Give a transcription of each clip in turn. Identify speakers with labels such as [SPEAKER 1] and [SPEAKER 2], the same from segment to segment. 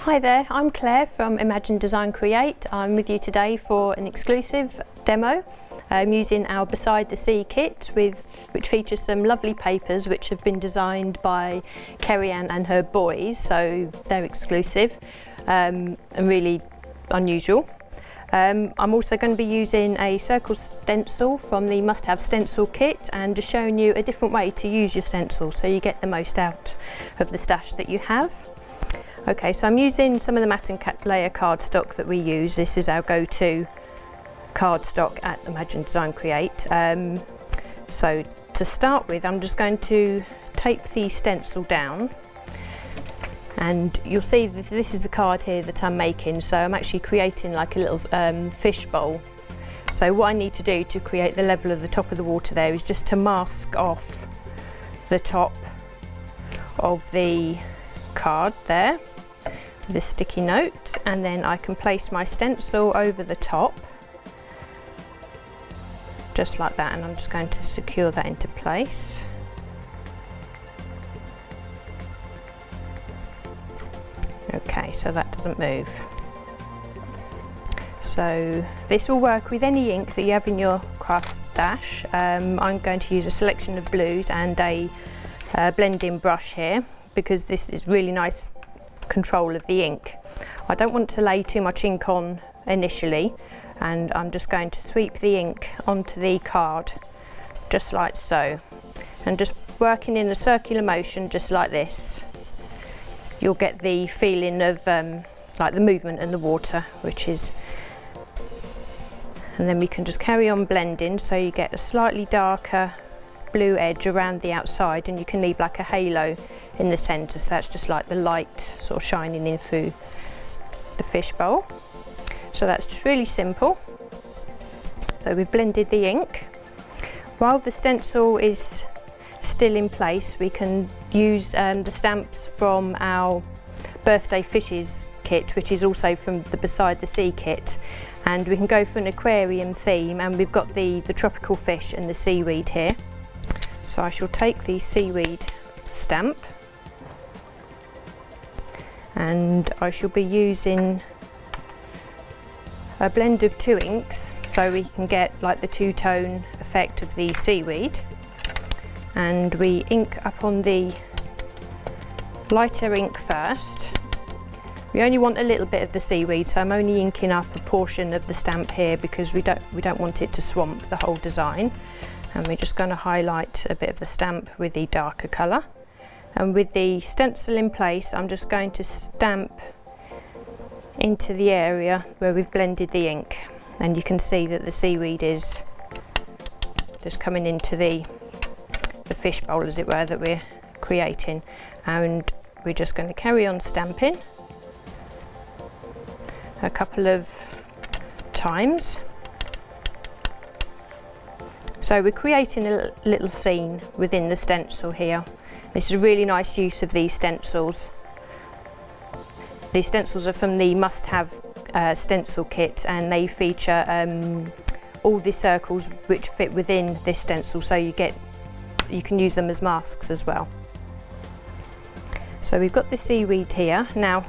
[SPEAKER 1] Hi there, I'm Claire from Imagine Design Create. I'm with you today for an exclusive demo using our Beside the Sea kit which features some lovely papers which have been designed by Kerry-Ann and her boys, so they're exclusive and really unusual. I'm also going to be using a circle stencil from the Must Have Stencil kit and just showing you a different way to use your stencil so you get the most out of the stash that you have. Okay, so I'm using some of the matte and layer cardstock that we use. This is our go-to cardstock at Imagine Design Create. So to start with, I'm just going to tape the stencil down, and you'll see that this is the card here that I'm making. So I'm actually creating like a little fish bowl. So what I need to do to create the level of the top of the water there is just to mask off the top of the card there with a sticky note, and then I can place my stencil over the top just like that, and I'm just going to secure that into place. Okay, so that doesn't move. So this will work with any ink that you have in your craft stash. I'm going to use a selection of blues and a blending brush here because this is really nice control of the ink. I don't want to lay too much ink on initially, and I'm just going to sweep the ink onto the card just like so, and just working in a circular motion just like this, you'll get the feeling of like the movement in the water, which is, and then we can just carry on blending so you get a slightly darker blue edge around the outside, and you can leave like a halo in the centre, so that's just like the light sort of shining in through the fish bowl. So that's just really simple. So we've blended the ink. While the stencil is still in place, we can use the stamps from our Birthday Fishes kit, which is also from the Beside the Sea kit, and we can go for an aquarium theme, and we've got the tropical fish and the seaweed here. So I shall take the seaweed stamp, and I shall be using a blend of two inks so we can get like the two-tone effect of the seaweed, and we ink up on the lighter ink first. We only want a little bit of the seaweed, so I'm only inking up a portion of the stamp here because we don't want it to swamp the whole design. And we're just going to highlight a bit of the stamp with the darker colour. And with the stencil in place, I'm just going to stamp into the area where we've blended the ink. And you can see that the seaweed is just coming into the fish bowl, as it were, that we're creating. And we're just going to carry on stamping a couple of times. So we're creating a little scene within the stencil here. This is a really nice use of these stencils. These stencils are from the Must Have Stencil kit, and they feature all the circles which fit within this stencil, so you can use them as masks as well. So we've got the seaweed here. Now,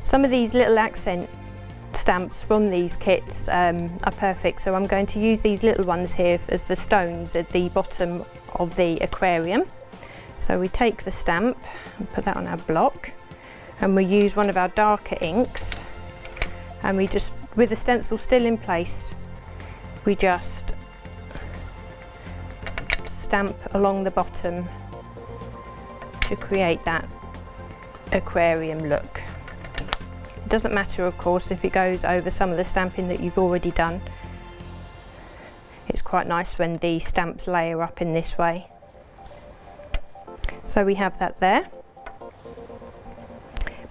[SPEAKER 1] some of these little accent stamps from these kits are perfect, so I'm going to use these little ones here as the stones at the bottom of the aquarium. So we take the stamp and put that on our block, and we use one of our darker inks, and we just, with the stencil still in place, we just stamp along the bottom to create that aquarium look. It doesn't matter, of course, if it goes over some of the stamping that you've already done. It's quite nice when the stamps layer up in this way. So we have that there.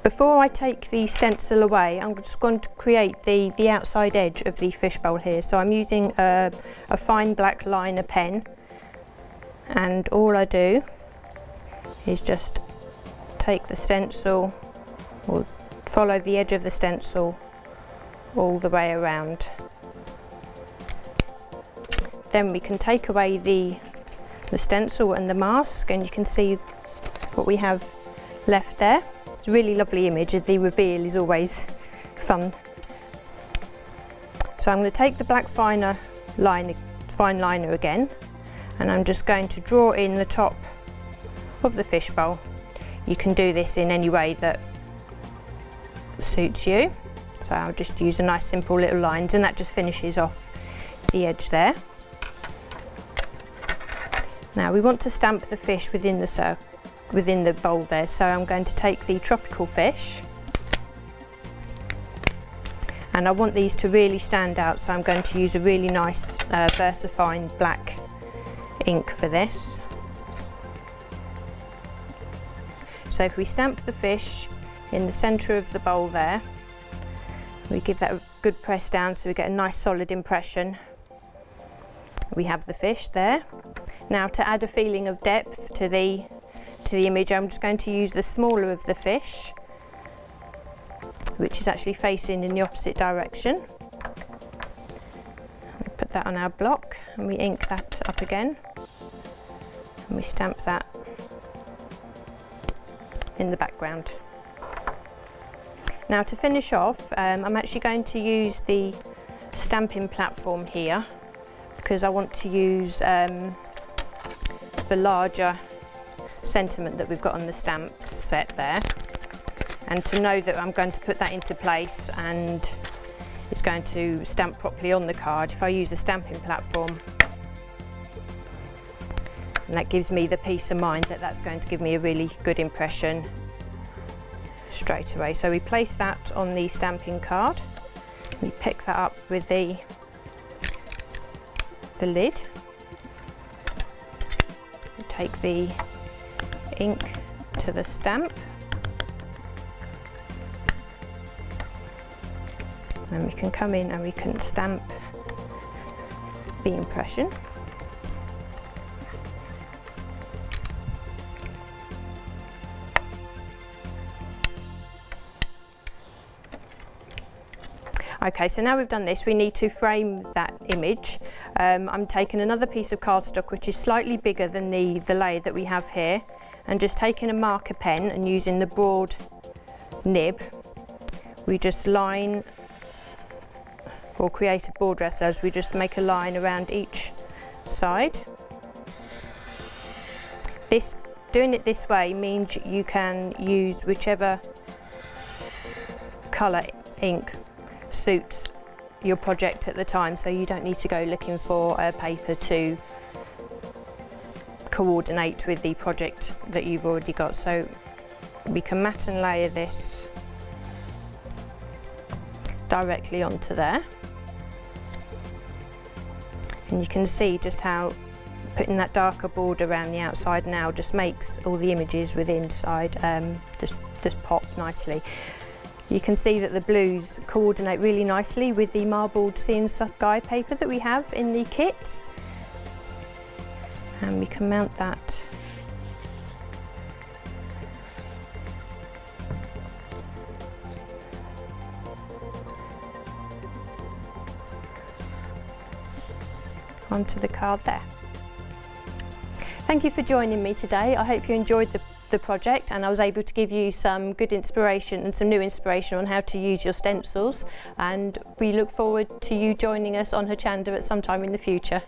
[SPEAKER 1] Before I take the stencil away, I'm just going to create the outside edge of the fishbowl here. So I'm using a fine black liner pen, and all I do is just take the stencil, or follow the edge of the stencil all the way around. Then we can take away the stencil and the mask, and you can see what we have left there. It's a really lovely image, and the reveal is always fun. So I'm going to take the black fine liner again, and I'm just going to draw in the top of the fishbowl. You can do this in any way that suits you. So I'll just use a nice simple little lines, and that just finishes off the edge there. Now we want to stamp the fish within the bowl there, so I'm going to take the tropical fish, and I want these to really stand out, so I'm going to use a really nice VersaFine black ink for this. So if we stamp the fish in the centre of the bowl there, we give that a good press down so we get a nice solid impression. We have the fish there. Now, to add a feeling of depth to the image, I'm just going to use the smaller of the fish, which is actually facing in the opposite direction. We put that on our block and we ink that up again, and we stamp that in the background. Now, to finish off, I'm actually going to use the stamping platform here, because I want to use the larger sentiment that we've got on the stamp set there, and to know that I'm going to put that into place and it's going to stamp properly on the card. If I use a stamping platform, and that gives me the peace of mind that that's going to give me a really good impression straight away. So we place that on the stamping card, we pick that up with the lid, we take the ink to the stamp, and we can come in and we can stamp the impression. Okay, so now we've done this, we need to frame that image. I'm taking another piece of cardstock which is slightly bigger than the layer that we have here, and just taking a marker pen and using the broad nib, we just line or create a border ourselves. We just make a line around each side. Doing it this way means you can use whichever colour ink suits your project at the time, so you don't need to go looking for a paper to coordinate with the project that you've already got. So we can mat and layer this directly onto there, and you can see just how putting that darker border around the outside now just makes all the images with the inside just pop nicely. You can see that the blues coordinate really nicely with the marbled sea and sky paper that we have in the kit, and we can mount that onto the card there. Thank you for joining me today. I hope you enjoyed the project, and I was able to give you some good inspiration and some new inspiration on how to use your stencils, and we look forward to you joining us on Hochanda at some time in the future.